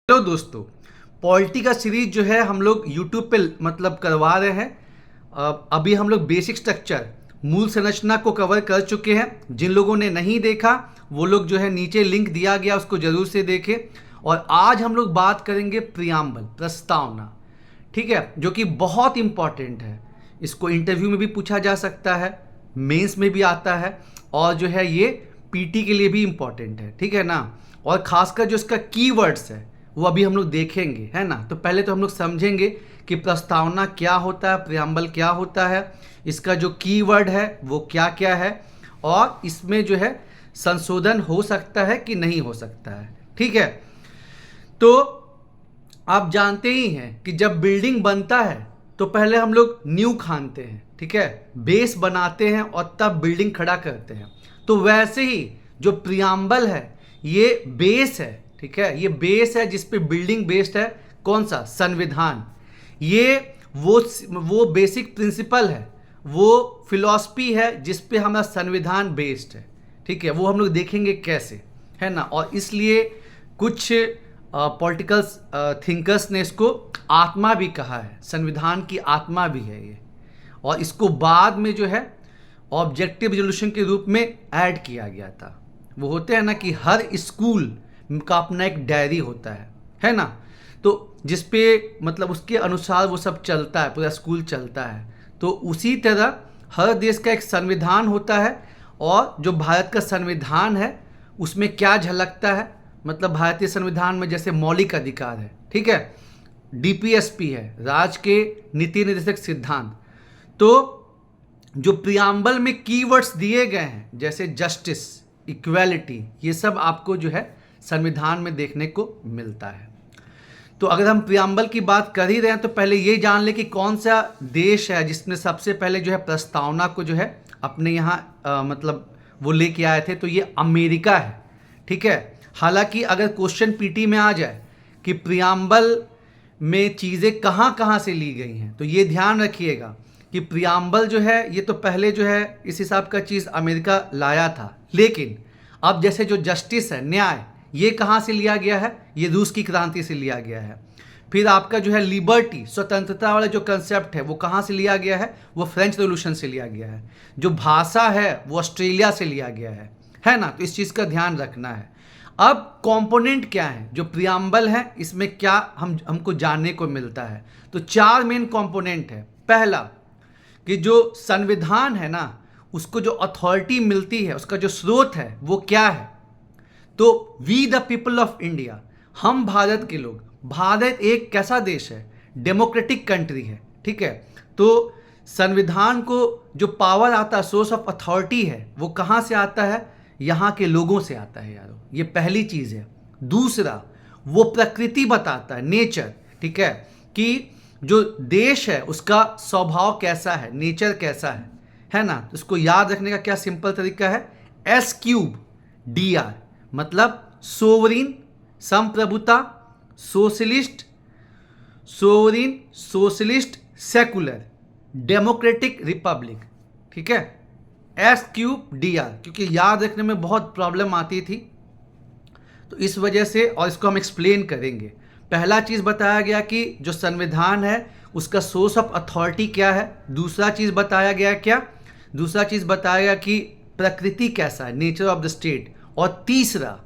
Hello दोस्तों, polity का series जो है हम लोग यूट्यूब पे करवा रहे हैं। अभी हम लोग बेसिक स्ट्रक्चर मूल संरचना को कवर कर चुके हैं। जिन लोगों ने नहीं देखा वो लोग जो है नीचे लिंक दिया गया उसको जरूर से देखें। और आज हम लोग बात करेंगे प्रियम्बल, प्रस्तावना, ठीक है, जो कि बहुत इंपॉर्टेंट है। इसको इंटरव्यू में भी पूछा जा सकता है, मेंस में भी आता है, और जो है ये पीटी के लिए भी इंपॉर्टेंट है, ठीक है ना। और खासकर जो इसका कीवर्ड्स है वो अभी हम लोग देखेंगे, है ना। तो पहले तो हम लोग समझेंगे कि प्रस्तावना क्या होता है, प्रियम्बल क्या होता है, इसका जो कीवर्ड है वो क्या क्या है, और इसमें जो है संशोधन हो सकता है कि नहीं हो सकता है, ठीक है। तो आप जानते ही हैं कि जब बिल्डिंग बनता है तो पहले हम लोग नींव खानते हैं, ठीक है, बेस बनाते हैं और तब बिल्डिंग खड़ा करते हैं। तो वैसे ही जो प्रियम्बल है ये बेस है, ठीक है, ये बेस है जिस पे बिल्डिंग बेस्ड है। कौन सा? संविधान। ये वो बेसिक प्रिंसिपल है, वो फिलॉसफी है जिस पे हमारा संविधान बेस्ड है, ठीक है। वो हम लोग देखेंगे कैसे, है ना। और इसलिए कुछ पॉलिटिकल थिंकर्स ने इसको आत्मा भी कहा है, संविधान की आत्मा भी है ये। और इसको बाद में जो है ऑब्जेक्टिव रेजोल्यूशन के रूप में ऐड किया गया था। वो होते हैं ना कि हर स्कूल का अपना एक डायरी होता है ना। तो जिस पे उसके अनुसार वो सब चलता है, पूरा स्कूल चलता है। तो उसी तरह हर देश का एक संविधान होता है, और जो भारत का संविधान है उसमें क्या झलकता है, भारतीय संविधान में जैसे मौलिक अधिकार है, ठीक है, डीपीएसपी है, राज्य के नीति निर्देशक सिद्धांत। तो जो प्रियम्बल में कीवर्ड्स दिए गए हैं जैसे जस्टिस, इक्वालिटी, ये सब आपको जो है संविधान में देखने को मिलता है। तो अगर हम प्रियम्बल की बात कर ही रहे हैं तो पहले ये जान ले कि कौन सा देश है जिसने सबसे पहले जो है प्रस्तावना को जो है अपने यहाँ वो लेके आए थे। तो ये अमेरिका है, ठीक है। हालांकि अगर क्वेश्चन पीटी में आ जाए कि प्रियम्बल में चीज़ें कहाँ कहाँ से ली गई हैं, तो ये ध्यान रखिएगा कि प्रियम्बल जो है ये तो पहले जो है इस हिसाब का चीज़ अमेरिका लाया था। लेकिन अब जैसे जो जस्टिस है, न्याय, ये कहाँ से लिया गया है? ये रूस की क्रांति से लिया गया है। फिर आपका जो है लिबर्टी, स्वतंत्रता वाला जो कंसेप्ट है वो कहाँ से लिया गया है? वो फ्रेंच रेवोल्यूशन से लिया गया है। जो भाषा है वो ऑस्ट्रेलिया से लिया गया है ना। तो इस चीज़ का ध्यान रखना है। अब कंपोनेंट क्या है जो प्रियम्बल है, इसमें क्या हमको जानने को मिलता है? तो 4 मेन कंपोनेंट है। पहला कि जो संविधान है ना उसको जो अथॉरिटी मिलती है, उसका जो स्रोत है वो क्या है? तो we the people of India, हम भारत के लोग। भारत एक कैसा देश है? डेमोक्रेटिक कंट्री है, ठीक है। तो संविधान को जो पावर आता है, सोर्स ऑफ अथॉरिटी है, वो कहाँ से आता है? यहाँ के लोगों से आता है यारो, ये पहली चीज़ है। दूसरा, वो प्रकृति बताता है, नेचर, ठीक है, कि जो देश है उसका स्वभाव कैसा है, नेचर कैसा है ना। इसको याद रखने का क्या सिंपल तरीका है? S3DR, सोवरीन, संप्रभुता, socialist, sovereign, socialist, secular, democratic, Republic, ठीक है। S3DR, क्योंकि याद रखने में बहुत प्रॉब्लम आती थी तो इस वजह से, और इसको हम एक्सप्लेन करेंगे। पहला चीज़ बताया गया कि जो संविधान है उसका सोर्स ऑफ अथॉरिटी क्या है। दूसरा चीज़ बताया गया क्या? दूसरा चीज़ बताया गया कि प्रकृति कैसा है, नेचर ऑफ द स्टेट। और तीसरा,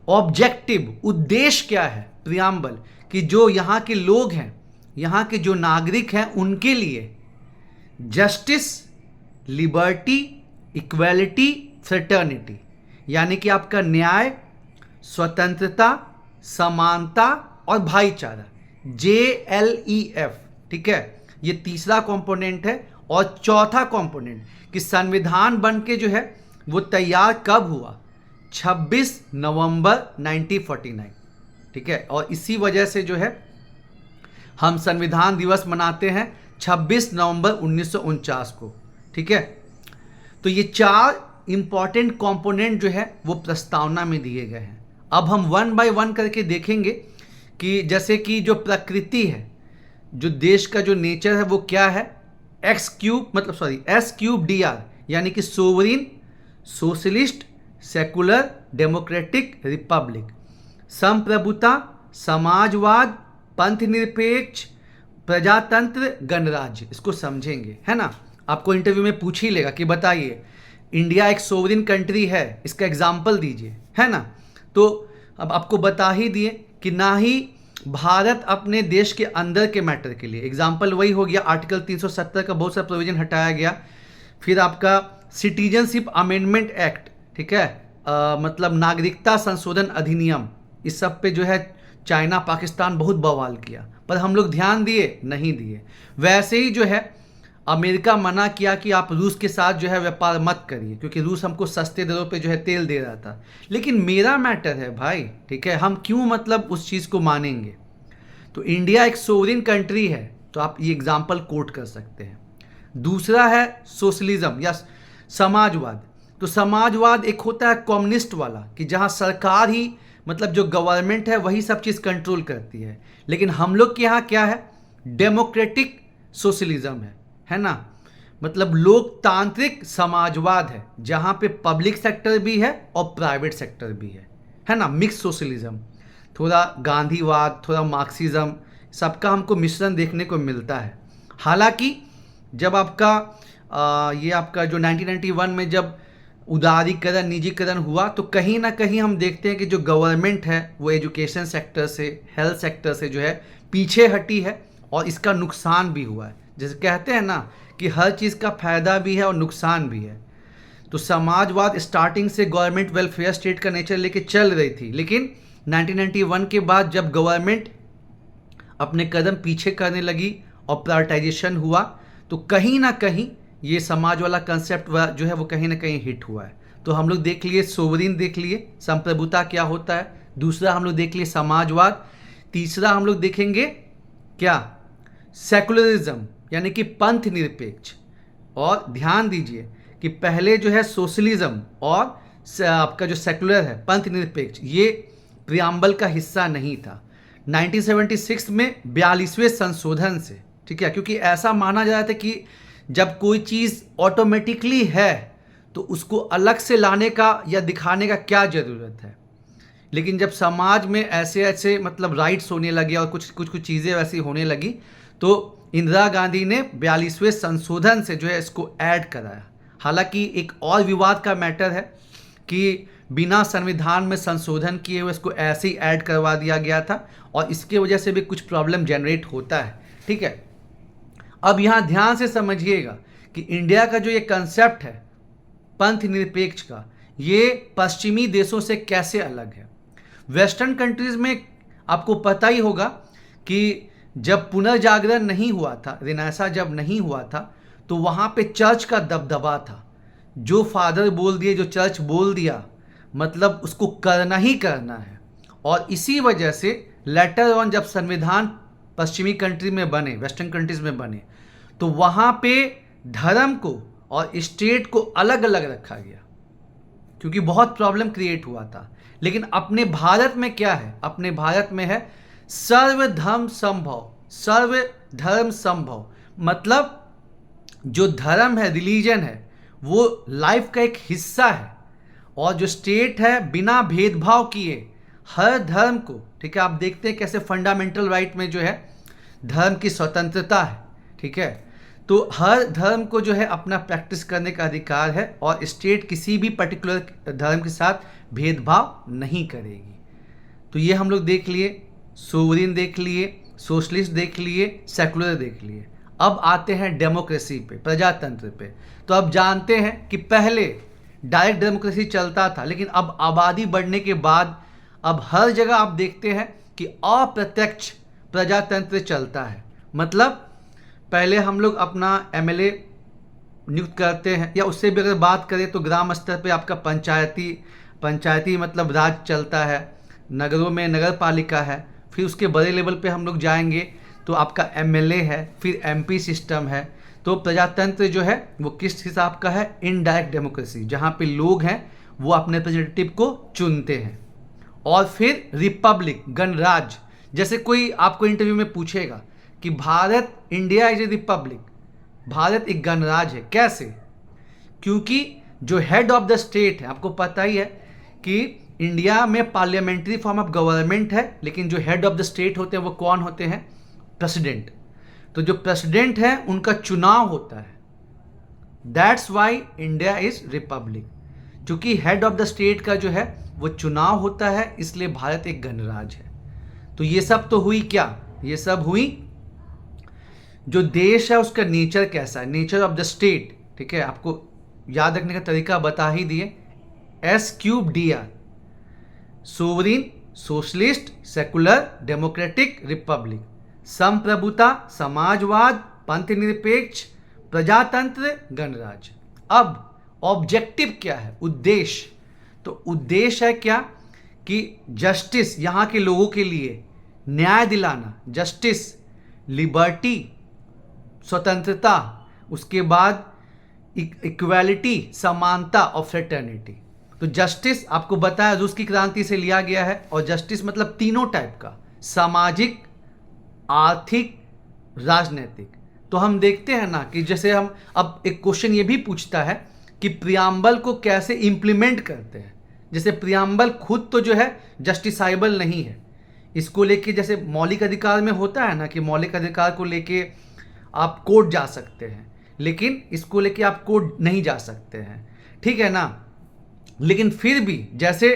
ऑब्जेक्टिव, उद्देश्य क्या है प्रियम्बल, कि जो यहाँ के लोग हैं, यहाँ के जो नागरिक हैं, उनके लिए जस्टिस, लिबर्टी, इक्वालिटी, फ्रेटर्निटी, यानी कि आपका न्याय, स्वतंत्रता, समानता और भाईचारा, JLEF, ठीक है, ये तीसरा कंपोनेंट है। और चौथा कंपोनेंट कि संविधान बन के जो है वो तैयार कब हुआ? 26 नवंबर 1949, ठीक है। और इसी वजह से जो है हम संविधान दिवस मनाते हैं 26 नवंबर 1949 को, ठीक है। तो ये 4 इंपॉर्टेंट कंपोनेंट जो है वो प्रस्तावना में दिए गए हैं। अब हम 1 बाय 1 करके देखेंगे कि जैसे कि जो प्रकृति है, जो देश का जो नेचर है वो क्या है? S3DR, यानी कि sovereign, socialist, secular, democratic, Republic. संप्रभुता, समाजवाद, पंथ निरपेक्ष, प्रजातंत्र, गणराज्य, इसको समझेंगे, है ना। आपको इंटरव्यू में पूछ ही लेगा कि बताइए इंडिया एक सोवरिन कंट्री है, इसका एग्जाम्पल दीजिए, है ना। तो अब आपको बता ही दिए कि ना ही भारत अपने देश के अंदर के मैटर के लिए, एग्जाम्पल वही हो गया, आर्टिकल 370 का बहुत सा प्रोविजन हटाया गया। फिर आपका सिटीजनशिप अमेंडमेंट एक्ट, ठीक है, मतलब नागरिकता संशोधन अधिनियम, इस सब पे जो है चाइना पाकिस्तान बहुत बवाल किया, पर हम लोग ध्यान दिए नहीं दिए। वैसे ही जो है अमेरिका मना किया कि आप रूस के साथ जो है व्यापार मत करिए, क्योंकि रूस हमको सस्ते दरों पे जो है तेल दे रहा था। लेकिन मेरा मैटर है भाई, ठीक है, हम क्यों मतलब उस चीज़ को मानेंगे। तो इंडिया एक सोवरिन कंट्री है, तो आप ये एग्जाम्पल कोट कर सकते हैं। दूसरा है सोशलिज्म या समाजवाद। तो समाजवाद एक होता है कम्युनिस्ट वाला, कि जहाँ सरकार ही मतलब जो गवर्नमेंट है वही सब चीज़ कंट्रोल करती है। लेकिन हम लोग के यहाँ क्या है, डेमोक्रेटिक सोशलिज्म है ना, मतलब लोकतांत्रिक समाजवाद है, जहाँ पे पब्लिक सेक्टर भी है और प्राइवेट सेक्टर भी है ना, मिक्स सोशलिज्म, थोड़ा गांधीवाद, थोड़ा मार्क्सिज्म, सबका हमको मिश्रण देखने को मिलता है। हालांकि जब आपका ये आपका जो 1991 में जब उदारीकरण, निजीकरण हुआ, तो कहीं ना कहीं हम देखते हैं कि जो गवर्नमेंट है वो एजुकेशन सेक्टर से, हेल्थ सेक्टर से जो है पीछे हटी है, और इसका नुकसान भी हुआ है। जैसे कहते हैं ना कि हर चीज़ का फायदा भी है और नुकसान भी है। तो समाजवाद स्टार्टिंग से गवर्नमेंट वेलफेयर स्टेट का नेचर लेके चल रही थी, लेकिन 1991 के बाद जब गवर्नमेंट अपने कदम पीछे करने लगी और प्राइवेटाइजेशन हुआ, तो कहीं ना कहीं ये समाज वाला कंसेप्ट जो है वो कहीं ना कहीं हिट हुआ है। तो हम लोग देख लिए सोवरिन, देख लिए संप्रभुता क्या होता है, दूसरा हम लोग देख लिए समाजवाद, तीसरा हम लोग देखेंगे क्या, सेकुलरिज्म यानी कि पंथ निरपेक्ष। और ध्यान दीजिए कि पहले जो है सोशलिज्म और आपका जो सेकुलर है पंथ निरपेक्ष, ये प्रियम्बल का हिस्सा नहीं था। 1976 में 42वें संशोधन से, ठीक है, क्योंकि ऐसा माना जा रहा था कि जब कोई चीज़ ऑटोमेटिकली है तो उसको अलग से लाने का या दिखाने का क्या ज़रूरत है। लेकिन जब समाज में ऐसे ऐसे मतलब राइट्स होने लगे और कुछ चीज़ें वैसी होने लगी, तो इंदिरा गांधी ने 42वें संशोधन से जो है इसको ऐड कराया। हालांकि एक और विवाद का मैटर है कि बिना संविधान में संशोधन किए हुए इसको ऐसे ही ऐड करवा दिया गया था, और इसके वजह से भी कुछ प्रॉब्लम जनरेट होता है, ठीक है। अब यहाँ ध्यान से समझिएगा कि इंडिया का जो ये कंसेप्ट है पंथ निरपेक्ष का, ये पश्चिमी देशों से कैसे अलग है। वेस्टर्न कंट्रीज़ में आपको पता ही होगा कि जब पुनर्जागरण नहीं हुआ था, रिनेसा जब नहीं हुआ था, तो वहाँ पे चर्च का दबदबा था। जो फादर बोल दिए, जो चर्च बोल दिया, मतलब उसको करना ही करना है। और इसी वजह से लेटर ऑन जब संविधान पश्चिमी कंट्री में बने, वेस्टर्न कंट्रीज में बने, तो वहाँ पे धर्म को और स्टेट को अलग अलग रखा गया, क्योंकि बहुत प्रॉब्लम क्रिएट हुआ था। लेकिन अपने भारत में क्या है, अपने भारत में है सर्वधर्म संभव, सर्वधर्म संभव, मतलब जो धर्म है, रिलीजन है, वो लाइफ का एक हिस्सा है, और जो स्टेट है बिना भेदभाव किए हर धर्म को, ठीक है, आप देखते हैं कैसे फंडामेंटल राइट में जो है धर्म की स्वतंत्रता है, ठीक है, तो हर धर्म को जो है अपना प्रैक्टिस करने का अधिकार है, और स्टेट किसी भी पर्टिकुलर धर्म के साथ भेदभाव नहीं करेगी। तो ये हम लोग देख लिए, सोवरिन देख लिए, सोशलिस्ट देख लिए, सेकुलर देख लिए। अब आते हैं डेमोक्रेसी पे, प्रजातंत्र पे। तो अब जानते हैं कि पहले डायरेक्ट डेमोक्रेसी चलता था, लेकिन अब आबादी बढ़ने के बाद अब हर जगह आप देखते हैं कि अप्रत्यक्ष प्रजातंत्र चलता है। मतलब पहले हम लोग अपना एमएलए नियुक्त करते हैं, या उससे भी अगर बात करें तो ग्राम स्तर पे आपका पंचायती मतलब राज चलता है, नगरों में नगर पालिका है, फिर उसके बड़े लेवल पे हम लोग जाएंगे तो आपका एमएलए है, फिर एमपी सिस्टम है। तो प्रजातंत्र जो है वो किस हिसाब का है, इनडायरेक्ट डेमोक्रेसी, जहाँ पे लोग हैं वो अपने रिप्रेजेंटेटिव को चुनते हैं। और फिर रिपब्लिक, गणराज्य, जैसे कोई आपको इंटरव्यू में पूछेगा कि Bharat, India is a Republic, Bharat एक गणराज्य है, कैसे? क्योंकि जो हेड ऑफ द स्टेट है, आपको पता ही है कि इंडिया में पार्लियामेंट्री फॉर्म ऑफ गवर्नमेंट है, लेकिन जो हेड ऑफ द स्टेट होते हैं वो कौन होते हैं? प्रेसिडेंट। तो जो प्रेसिडेंट है उनका चुनाव होता है, that's why India is Republic. क्योंकि हेड ऑफ द स्टेट का जो है वो चुनाव होता है, इसलिए भारत एक गणराज्य है। तो ये सब तो हुई क्या? ये सब हुई जो देश है उसका नेचर कैसा है, नेचर ऑफ द स्टेट। ठीक है, आपको याद रखने का तरीका बता ही दिए, SQDR, sovereign, socialist, secular, democratic, Republic. संप्रभुता, समाजवाद, पंथनिरपेक्ष, प्रजातंत्र, गणराज्य। अब ऑब्जेक्टिव क्या है? उद्देश्य। तो उद्देश्य है क्या कि जस्टिस, यहाँ के लोगों के लिए न्याय दिलाना, जस्टिस, लिबर्टी, स्वतंत्रता, उसके बाद इक्वालिटी, समानता और फ्रेटर्निटी। तो जस्टिस आपको बताया रूस की क्रांति से लिया गया है, और जस्टिस मतलब तीनों टाइप का, सामाजिक, आर्थिक, राजनीतिक। तो हम देखते हैं ना कि जैसे हम अब एक क्वेश्चन ये भी पूछता है कि प्रियम्बल को कैसे इंप्लीमेंट करते हैं। जैसे प्रियम्बल खुद तो जो है जस्टिसाइबल नहीं है, इसको लेके जैसे मौलिक अधिकार में होता है ना कि मौलिक अधिकार को लेके आप कोर्ट जा सकते हैं, लेकिन इसको लेके आप कोर्ट नहीं जा सकते हैं, ठीक है ना। लेकिन फिर भी जैसे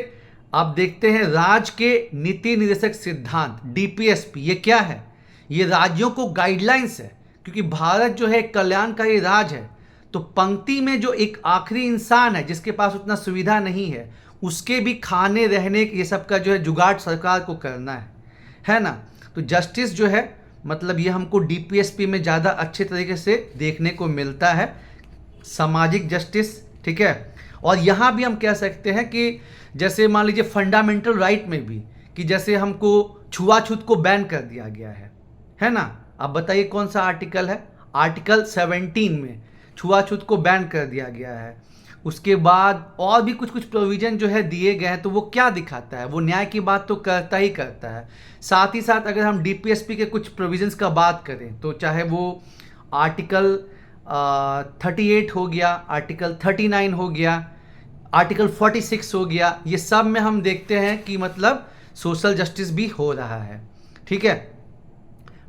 आप देखते हैं राज्य के नीति निर्देशक सिद्धांत, DPSP, ये क्या है? ये राज्यों को गाइडलाइंस है, क्योंकि भारत जो है कल्याणकारी राज्य है। तो पंक्ति में जो एक आखिरी इंसान है जिसके पास उतना सुविधा नहीं है, उसके भी खाने रहने ये सब का जो है जुगाड़ सरकार को करना है ना। तो जस्टिस जो है मतलब ये हमको DPSP में ज़्यादा अच्छे तरीके से देखने को मिलता है, सामाजिक जस्टिस, ठीक है। और यहाँ भी हम कह सकते हैं कि जैसे मान लीजिए फंडामेंटल राइट में भी कि जैसे हमको छुआछूत को बैन कर दिया गया है ना। अब बताइए कौन सा आर्टिकल है? आर्टिकल 17 में छुआछूत को बैन कर दिया गया है। उसके बाद और भी कुछ कुछ प्रोविजन जो है दिए गए हैं, तो वो क्या दिखाता है? वो न्याय की बात तो करता ही करता है। साथ ही साथ अगर हम DPSP के कुछ प्रोविजंस का बात करें तो चाहे वो आर्टिकल 38 हो गया, आर्टिकल 39 हो गया, आर्टिकल 46 हो गया, ये सब में हम देखते हैं कि मतलब सोशल जस्टिस भी हो रहा है, ठीक है।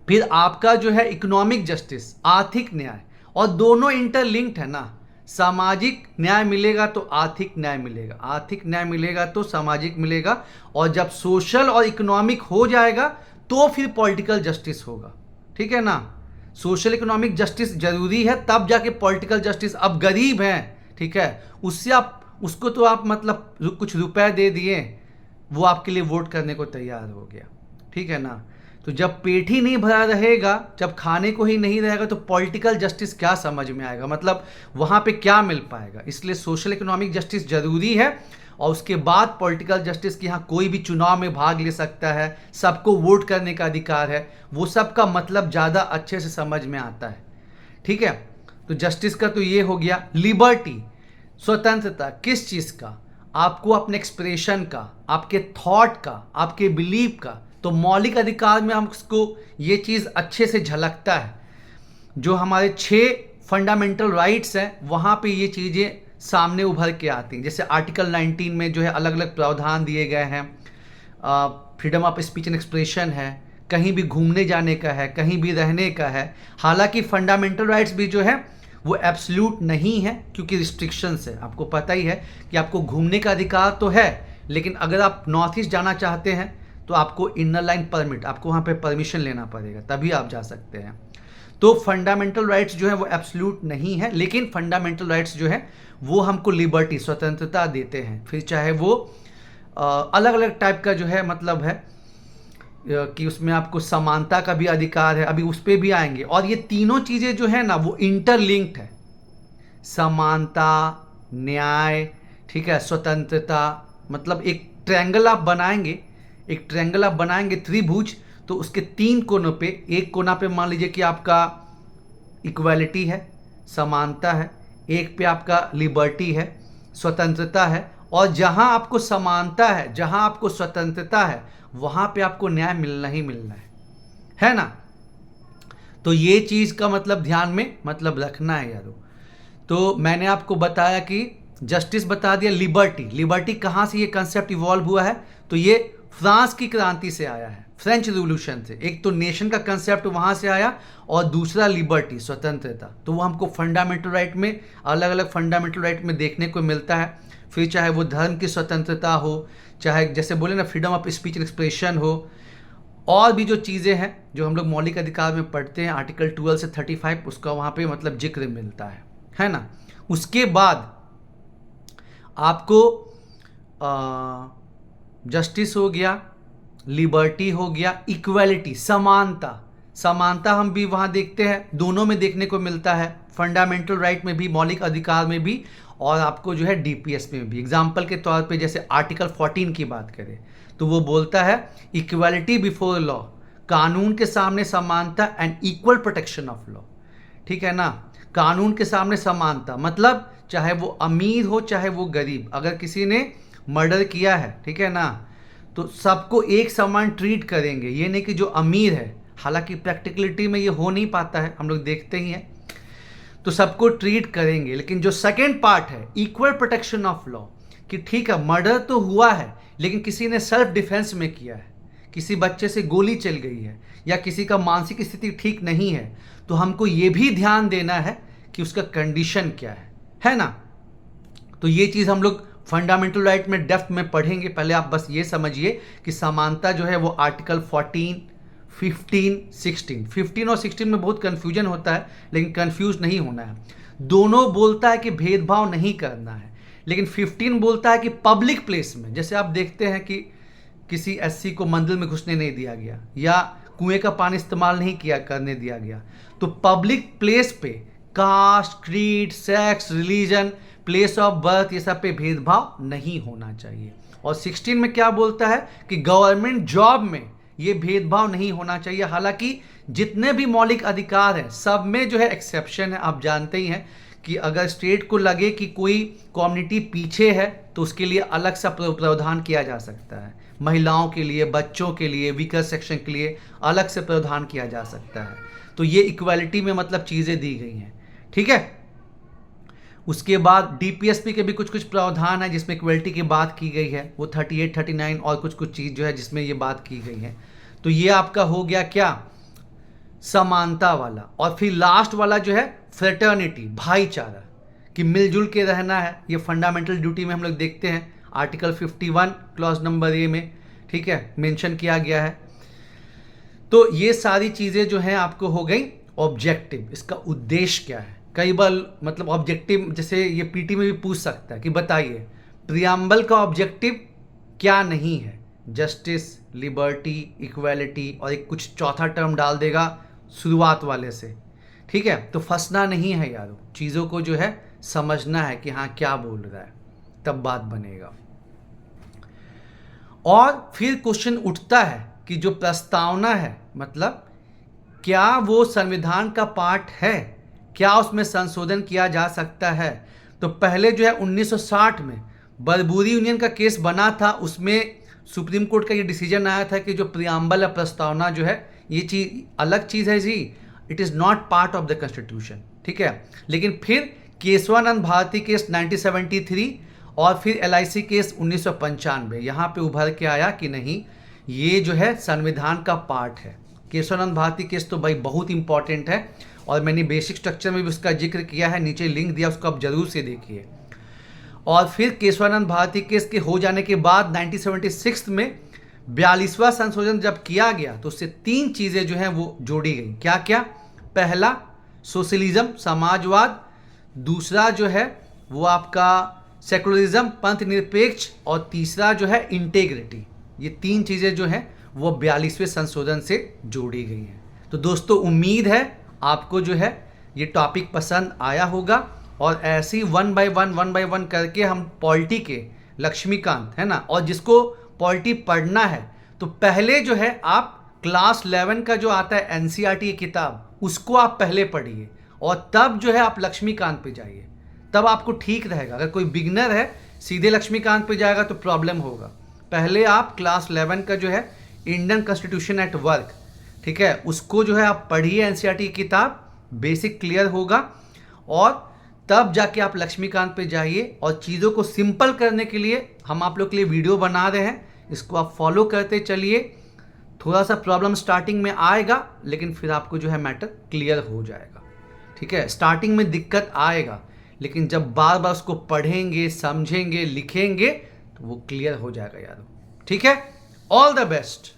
फिर आपका जो है इकोनॉमिक जस्टिस, आर्थिक न्याय, और दोनों इंटरलिंक्ड है ना। सामाजिक न्याय मिलेगा तो आर्थिक न्याय मिलेगा, आर्थिक न्याय मिलेगा तो सामाजिक मिलेगा, और जब सोशल और इकोनॉमिक हो जाएगा तो फिर पॉलिटिकल जस्टिस होगा, ठीक है ना। सोशल इकोनॉमिक जस्टिस जरूरी है, तब जाके पॉलिटिकल जस्टिस। अब गरीब हैं, ठीक है, उससे आप उसको तो आप मतलब कुछ रुपए दे दिए, वो आपके लिए वोट करने को तैयार हो गया, ठीक है ना। तो जब पेट ही नहीं भरा रहेगा, जब खाने को ही नहीं रहेगा, तो पॉलिटिकल जस्टिस क्या समझ में आएगा, मतलब वहाँ पे क्या मिल पाएगा। इसलिए सोशल इकोनॉमिक जस्टिस जरूरी है, और उसके बाद पॉलिटिकल जस्टिस की यहाँ कोई भी चुनाव में भाग ले सकता है, सबको वोट करने का अधिकार है, वो सब का मतलब ज़्यादा अच्छे से समझ में आता है, ठीक है। तो जस्टिस का तो ये हो गया। लिबर्टी, स्वतंत्रता, किस चीज़ का? आपको अपने एक्सप्रेशन का, आपके थॉट का, आपके बिलीव का। तो मौलिक अधिकार में हमको ये चीज़ अच्छे से झलकता है। जो हमारे 6 फंडामेंटल राइट्स हैं वहाँ पे ये चीज़ें सामने उभर के आती हैं। जैसे आर्टिकल 19 में जो है अलग अलग प्रावधान दिए गए हैं, freedom of speech and expression है, कहीं भी घूमने जाने का है, कहीं भी रहने का है। हालांकि फंडामेंटल राइट्स भी जो है वो एब्सोल्यूट नहीं है, क्योंकि रिस्ट्रिक्शंस है। आपको पता ही है कि आपको घूमने का अधिकार तो है, लेकिन अगर आप नॉर्थ ईस्ट जाना चाहते हैं तो आपको इनर लाइन परमिट, आपको वहाँ पे परमिशन लेना पड़ेगा, तभी आप जा सकते हैं। तो फंडामेंटल राइट्स जो है वो एब्सोल्यूट नहीं है, लेकिन फंडामेंटल राइट्स जो है वो हमको लिबर्टी, स्वतंत्रता देते हैं। फिर चाहे वो अलग अलग टाइप का जो है मतलब है कि उसमें आपको समानता का भी अधिकार है, अभी उस पर भी आएंगे। और ये तीनों चीज़ें जो है ना वो इंटरलिंक्ड है, समानता, न्याय, ठीक है, स्वतंत्रता। मतलब एक ट्रायंगल आप बनाएंगे, एक ट्रायंगल आप बनाएंगे त्रिभुज, तो उसके 3 कोनों पे, एक कोना पे मान लीजिए कि आपका इक्वालिटी है, समानता है, एक पे आपका लिबर्टी है, स्वतंत्रता है, और जहां आपको समानता है, जहां आपको स्वतंत्रता है, वहां पे आपको न्याय मिलना ही मिलना है ना। तो ये चीज़ का मतलब ध्यान में मतलब रखना है यारो। तो मैंने आपको बताया कि जस्टिस बता दिया। लिबर्टी, लिबर्टी कहाँ से ये कंसेप्ट इवॉल्व हुआ है, तो ये फ्रांस की क्रांति से आया है, फ्रेंच रिवॉल्यूशन से। एक तो नेशन का कंसेप्ट वहाँ से आया और दूसरा लिबर्टी, स्वतंत्रता। तो वो हमको फंडामेंटल राइट में, अलग अलग फंडामेंटल राइट में देखने को मिलता है। फिर चाहे वो धर्म की स्वतंत्रता हो, चाहे जैसे बोले ना freedom of speech and expression हो, और भी जो चीज़ें हैं जो हम लोग मौलिक अधिकार में पढ़ते हैं, आर्टिकल 12 से 35 उसका वहाँ पे मतलब जिक्र मिलता है ना। उसके बाद आपको जस्टिस हो गया, लिबर्टी हो गया, इक्वालिटी, समानता। समानता हम भी वहाँ देखते हैं, दोनों में देखने को मिलता है, फंडामेंटल राइट में भी, मौलिक अधिकार में भी, और आपको जो है डीपीएस में भी। एग्जाम्पल के तौर पे जैसे आर्टिकल 14 की बात करें तो वो बोलता है इक्वालिटी बिफोर लॉ, कानून के सामने समानता and equal protection of law. ठीक है ना, कानून के सामने समानता मतलब चाहे वो अमीर हो चाहे वो गरीब, अगर किसी ने मर्डर किया है, ठीक है ना, तो सबको एक समान ट्रीट करेंगे। ये नहीं कि जो अमीर है, हालांकि प्रैक्टिकलिटी में ये हो नहीं पाता है, हम लोग देखते ही हैं, तो सबको ट्रीट करेंगे। लेकिन जो सेकेंड पार्ट है इक्वल प्रोटेक्शन ऑफ लॉ, कि ठीक है मर्डर तो हुआ है लेकिन किसी ने सेल्फ डिफेंस में किया है, किसी बच्चे से गोली चल गई है या किसी का मानसिक स्थिति ठीक नहीं है, तो हमको ये भी ध्यान देना है कि उसका कंडीशन क्या है ना। तो ये चीज़ हम लोग फंडामेंटल राइट में डेप्थ में पढ़ेंगे। पहले आप बस ये समझिए कि समानता जो है वो आर्टिकल 14, 15, 16, 15 और 16 में बहुत कन्फ्यूजन होता है, लेकिन कन्फ्यूज नहीं होना है। दोनों बोलता है कि भेदभाव नहीं करना है, लेकिन 15 बोलता है कि पब्लिक प्लेस में, जैसे आप देखते हैं कि किसी एससी को मंदिर में घुसने नहीं दिया गया या कुएं का पानी इस्तेमाल नहीं किया करने दिया गया, तो पब्लिक प्लेस पे caste, creed, sex, religion, place of birth, ये सब पे भेदभाव नहीं होना चाहिए। और 16 में क्या बोलता है कि गवर्नमेंट जॉब में ये भेदभाव नहीं होना चाहिए। हालांकि जितने भी मौलिक अधिकार हैं सब में जो है एक्सेप्शन है। आप जानते ही हैं कि अगर स्टेट को लगे कि कोई कम्युनिटी पीछे है तो उसके लिए अलग सा प्रावधान किया जा सकता है, महिलाओं के लिए, बच्चों के लिए, वीकर सेक्शन के लिए अलग से प्रावधान किया जा सकता है। तो ये इक्वालिटी में मतलब चीज़ें दी गई हैं, ठीक है। उसके बाद डीपीएसपी के भी कुछ कुछ प्रावधान है जिसमें इक्वलिटी की बात की गई है, वो 38, 39 और कुछ कुछ चीज़ जो है जिसमें ये बात की गई है। तो ये आपका हो गया क्या, समानता वाला। और फिर लास्ट वाला जो है फ्रेटर्निटी, भाईचारा, कि मिलजुल के रहना है। ये फंडामेंटल ड्यूटी में हम लोग देखते हैं आर्टिकल 51 क्लॉज नंबर ए में, ठीक है, मेंशन किया गया है। तो ये सारी चीज़ें जो हैं आपको हो गई ऑब्जेक्टिव, इसका उद्देश्य क्या है। कई बार मतलब ऑब्जेक्टिव जैसे ये पीटी में भी पूछ सकता है कि बताइए प्रियम्बल का ऑब्जेक्टिव क्या नहीं है, जस्टिस, लिबर्टी, इक्वालिटी और एक कुछ चौथा टर्म डाल देगा शुरुआत वाले से, ठीक है। तो फंसना नहीं है यारो, चीज़ों को जो है समझना है कि हाँ क्या बोल रहा है, तब बात बनेगा। और फिर क्वेश्चन उठता है कि जो प्रस्तावना है मतलब क्या वो संविधान का पार्ट है, क्या उसमें संशोधन किया जा सकता है। तो पहले जो है 1960 में बरबूरी यूनियन का केस बना था, उसमें सुप्रीम कोर्ट का ये डिसीजन आया था कि जो प्रियम्बल या प्रस्तावना जो है ये चीज़ अलग चीज़ है जी, it is not part of the constitution, ठीक है। लेकिन फिर केशवानंद भारती केस 1973 और फिर LIC केस 1995 यहाँ पे उभर के आया कि नहीं ये जो है संविधान का पार्ट है। केशवानंद भारती केस तो भाई बहुत इंपॉर्टेंट है और मैंने बेसिक स्ट्रक्चर में भी उसका जिक्र किया है, नीचे लिंक दिया, उसको आप जरूर से देखिए। और फिर केशवानंद भारती केस के हो जाने के बाद 1976 में 42वां संशोधन जब किया गया तो उससे 3 चीज़ें जो हैं वो जोड़ी गई। क्या क्या, पहला सोशलिज्म, समाजवाद, दूसरा जो है वो आपका सेकुलरिज्म, पंथ निरपेक्ष, और तीसरा जो है इंटेग्रिटी। ये 3 चीज़ें जो हैं वो 42वें संशोधन से जोड़ी गई हैं। तो दोस्तों उम्मीद है आपको जो है ये टॉपिक पसंद आया होगा और ऐसे ही 1 बाय 1 करके हम पॉलिटी के लक्ष्मीकांत है ना, और जिसको पॉलिटी पढ़ना है तो पहले जो है आप क्लास 11 का जो आता है NCERT की किताब उसको आप पहले पढ़िए और तब जो है आप लक्ष्मीकांत पे जाइए, तब आपको ठीक रहेगा। अगर कोई बिगनर है सीधे लक्ष्मीकांत पे जाएगा तो प्रॉब्लम होगा। पहले आप क्लास 11 का जो है इंडियन कॉन्स्टिट्यूशन एट वर्क, ठीक है, उसको जो है आप पढ़िए NCERT की किताब, बेसिक क्लियर होगा। और तब जाके आप लक्ष्मीकांत पे जाइए। और चीज़ों को सिंपल करने के लिए हम आप लोग के लिए वीडियो बना रहे हैं, इसको आप फॉलो करते चलिए। थोड़ा सा प्रॉब्लम स्टार्टिंग में आएगा, लेकिन फिर आपको जो है मैटर क्लियर हो जाएगा। ठीक है, स्टार्टिंग में दिक्कत आएगा, लेकिन जब बार बार उसको पढ़ेंगे, समझेंगे, लिखेंगे, तो वो क्लियर हो जाएगा यार। ठीक है, ऑल द बेस्ट।